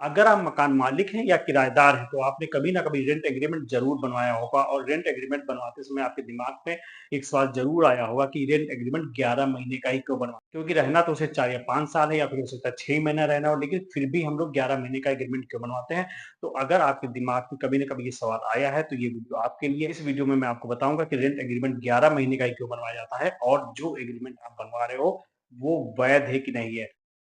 अगर आप मकान मालिक हैं या किराएदार हैं, तो आपने कभी ना कभी रेंट एग्रीमेंट ज़रूर बनवाया होगा और रेंट एग्रीमेंट बनवाते समय आपके दिमाग में एक सवाल ज़रूर आया होगा कि रेंट एग्रीमेंट 11 महीने का ही क्यों बनवाएँ? क्योंकि रहना तो उसे 4 या 5 साल है या फिर हो सकता है 6 महीना रहना हो, लेकिन फिर भी हम लोग 11 महीने का एग्रीमेंट क्यों बनवाते हैं? तो अगर आपके दिमाग में कभी न कभी ये सवाल आया है, तो ये वीडियो आपके लिए है। इस वीडियो में मैं आपको बताऊँगा कि रेंट एग्रीमेंट 11 महीने का ही क्यों बनवाया जाता है और जो एग्रीमेंट आप बनवा रहे हो, वो वैध है कि नहीं है?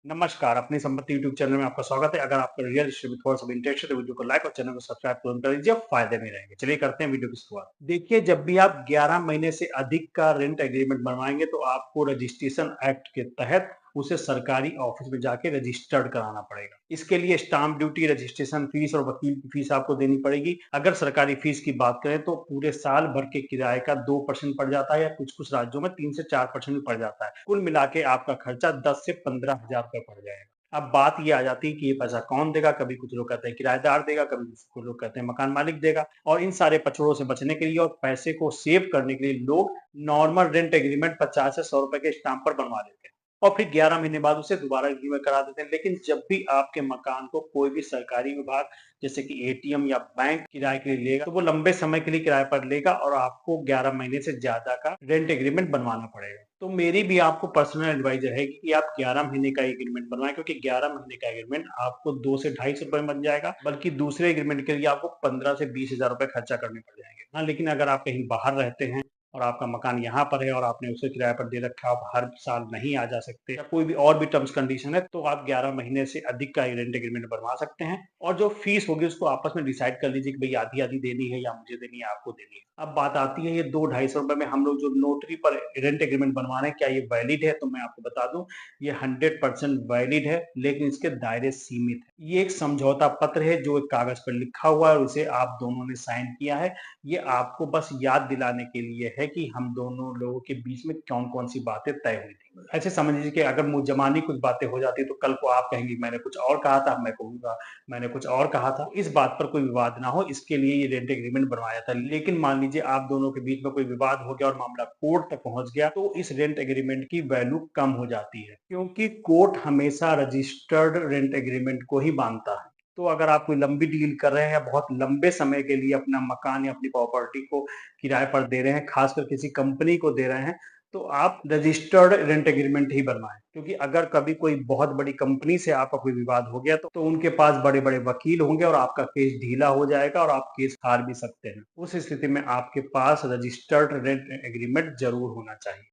नमस्कार, अपनी संपत्ति यूट्यूब चैनल में आपका स्वागत है। अगर आपका रियल एस्टेट में थोड़ा-सा भी इंटरेस्ट है, तो वीडियो को लाइक और चैनल को सब्सक्राइब तुरंत कर लीजिए, फ़ायदे में रहेंगे। चलिए करते हैं वीडियो की शुरुआत। देखिए, जब भी आप 11 महीने से अधिक का रेंट एग्रीमेंट बनवाएँगे, तो आपको रजिस्ट्रेशन एक्ट के तहत उसे सरकारी ऑफिस में जाके रजिस्टर्ड कराना पड़ेगा। इसके लिए स्टाम्प ड्यूटी, रजिस्ट्रेशन फीस और वकील की फीस आपको देनी पड़ेगी। अगर सरकारी फीस की बात करें, तो पूरे साल भर के किराए का 2% पड़ जाता है या कुछ-कुछ राज्यों में 3 से 4% भी पड़ जाता है। कुल मिला के आपका खर्चा 10 से 15,000 रुपए पड़ जाएगा। अब बात ये आ जाती है कि ये पैसा कौन देगा? कभी कुछ लोग कहते हैं किराएदार देगा, कभी कुछ लोग कहते हैं मकान मालिक देगा और इन सारे पचड़ों से बचने के लिए और पैसे को सेव करने के लिए लोग नॉर्मल रेंट एग्रीमेंट 50 से 100 रुपए के स्टाम्प पर बनवा लेते हैं और फिर 11 महीने बाद उसे दोबारा रिन्यू करा देते हैं। लेकिन जब भी आपके मकान को कोई भी सरकारी विभाग जैसे कि एटीएम या बैंक किराए के लिए लेगा, तो वो लंबे समय के लिए किराए पर लेगा और आपको 11 महीने से ज्यादा का रेंट एग्रीमेंट बनवाना पड़ेगा। तो मेरी भी आपको पर्सनल एडवाइस रहेगी कि आप 11 महीने का एग्रीमेंट बनवाएं, क्योंकि 11 महीने का एग्रीमेंट आपको 2 से 250 रुपए में बन जाएगा, बल्कि दूसरे एग्रीमेंट के लिए आपको 15 से 20,000 रुपए खर्चा करने पड़ जाएंगे। हाँ, लेकिन अगर आप कहीं बाहर रहते हैं और आपका मकान यहाँ पर है और आपने उसे किराए पर दे रखा है, आप हर साल नहीं आ जा सकते या कोई भी और भी टर्म्स कंडीशन है, तो आप 11 महीने से अधिक का रेंट एग्रीमेंट बनवा सकते हैं और जो फीस होगी उसको आपस में डिसाइड कर लीजिए कि भाई आधी आधी देनी है या मुझे देनी है, आपको देनी है। अब बात आती है ये 2-250 रुपए में हम लोग जो नोटरी पर रेंट एग्रीमेंट बनवा रहे हैं, क्या ये वैलिड है? तो मैं आपको बता दूं, ये 100% वैलिड है, लेकिन इसके दायरे सीमित है। ये एक समझौता पत्र है जो एक कागज पर लिखा हुआ है और उसे आप दोनों ने साइन किया है। ये आपको बस याद दिलाने के लिए है कि हम दोनों लोगों के बीच में कौन-कौन सी बातें तय हुई थी। ऐसे समझ लीजिए कि अगर मुँह ज़बानी कुछ बातें हो जाती तो कल को आप कहेंगी मैंने कुछ और कहा था, मैं कहूँगा मैंने कुछ और कहा था। इस बात पर कोई विवाद ना हो, इसके लिए ये रेंट एग्रीमेंट बनवाया था। लेकिन मान लीजिए आप दोनों के बीच में कोई विवाद हो गया और मामला कोर्ट तक पहुँच गया, तो इस रेंट एग्रीमेंट की वैल्यू कम हो जाती है, क्योंकि कोर्ट हमेशा रजिस्टर्ड रेंट एग्रीमेंट को ही मानता है। तो अगर आप कोई लंबी डील कर रहे हैं या बहुत लंबे समय के लिए अपना मकान या अपनी प्रॉपर्टी को किराए पर दे रहे हैं, खासकर किसी कंपनी को दे रहे हैं, तो आप रजिस्टर्ड रेंट एग्रीमेंट ही बनवाएं, क्योंकि अगर कभी कोई बहुत बड़ी कंपनी से आपका कोई विवाद हो गया, तो उनके पास बड़े बड़े वकील होंगे और आपका केस ढीला हो जाएगा और आप केस हार भी सकते हैं। उस स्थिति में आपके पास रजिस्टर्ड रेंट एग्रीमेंट जरूर होना चाहिए।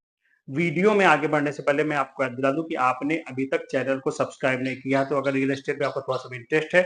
वीडियो में आगे बढ़ने से पहले मैं आपको याद दिला दूं कि आपने अभी तक चैनल को सब्सक्राइब नहीं किया है, तो अगर रियल एस्टेट पे आपको थोड़ा सा भी इंटरेस्ट है,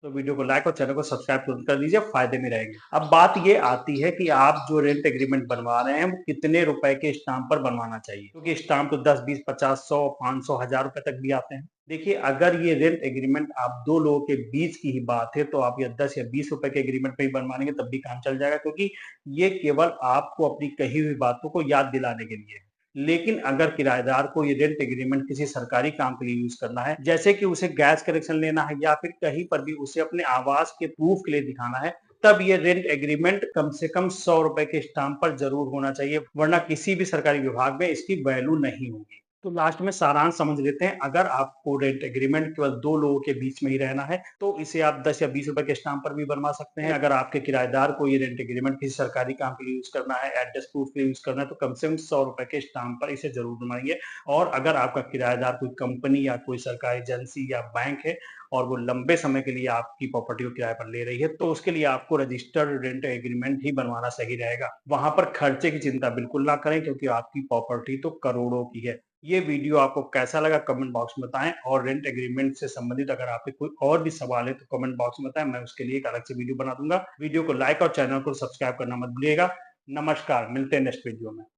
तो वीडियो को लाइक और चैनल को सब्सक्राइब तुरंत कर दीजिए, फायदे में रहेंगे। अब बात ये आती है कि आप जो रेंट एग्रीमेंट बनवा रहे हैं वो कितने रुपए के स्टाम्प पर बनवाना चाहिए, क्योंकि स्टाम्प तो 10, 20, 50, 100, 500, 1000 रुपए तक भी आते हैं। देखिए, अगर ये रेंट एग्रीमेंट आप दो लोगों के बीच की ही बात है, तो आप ये 10 या 20 रुपए के एग्रीमेंट पे ही बनवा लेंगे तब भी काम चल जाएगा, क्योंकि ये केवल आपको अपनी कही हुई बातों को याद दिलाने के लिए है। लेकिन अगर किराएदार को ये रेंट एग्रीमेंट किसी सरकारी काम के लिए यूज करना है, जैसे कि उसे गैस कनेक्शन लेना है या फिर कहीं पर भी उसे अपने आवास के प्रूफ के लिए दिखाना है, तब ये रेंट एग्रीमेंट कम से कम 100 रुपए के स्टाम्प पर जरूर होना चाहिए, वरना किसी भी सरकारी विभाग में इसकी वैल्यू नहीं होगी। तो लास्ट में सारांश समझ लेते हैं। अगर आपको रेंट एग्रीमेंट केवल दो लोगों के बीच में ही रहना है, तो इसे आप 10 या 20 रुपए के स्टाम्प पर भी बनवा सकते हैं। अगर आपके किराएदार को ये रेंट एग्रीमेंट किसी सरकारी काम के लिए यूज करना है, एड्रेस प्रूफ के लिए यूज करना है, तो कम से कम 100 रुपए के स्टाम्प पर इसे जरूर बनवाइए। और अगर आपका किराएदार कोई कंपनी या कोई सरकारी एजेंसी या बैंक है और वो लंबे समय के लिए आपकी प्रॉपर्टी को किराए पर ले रही है, तो उसके लिए आपको रजिस्टर्ड रेंट एग्रीमेंट ही बनवाना सही रहेगा। वहां पर खर्चे की चिंता बिल्कुल ना करें, क्योंकि आपकी प्रॉपर्टी तो करोड़ों की है। ये वीडियो आपको कैसा लगा कमेंट बॉक्स में बताएं, और रेंट एग्रीमेंट से संबंधित अगर आपके कोई और भी सवाल है तो कमेंट बॉक्स में बताएं, मैं उसके लिए एक अलग से वीडियो बना दूंगा। वीडियो को लाइक और चैनल को सब्सक्राइब करना मत भूलिएगा। नमस्कार, मिलते हैं नेक्स्ट वीडियो में।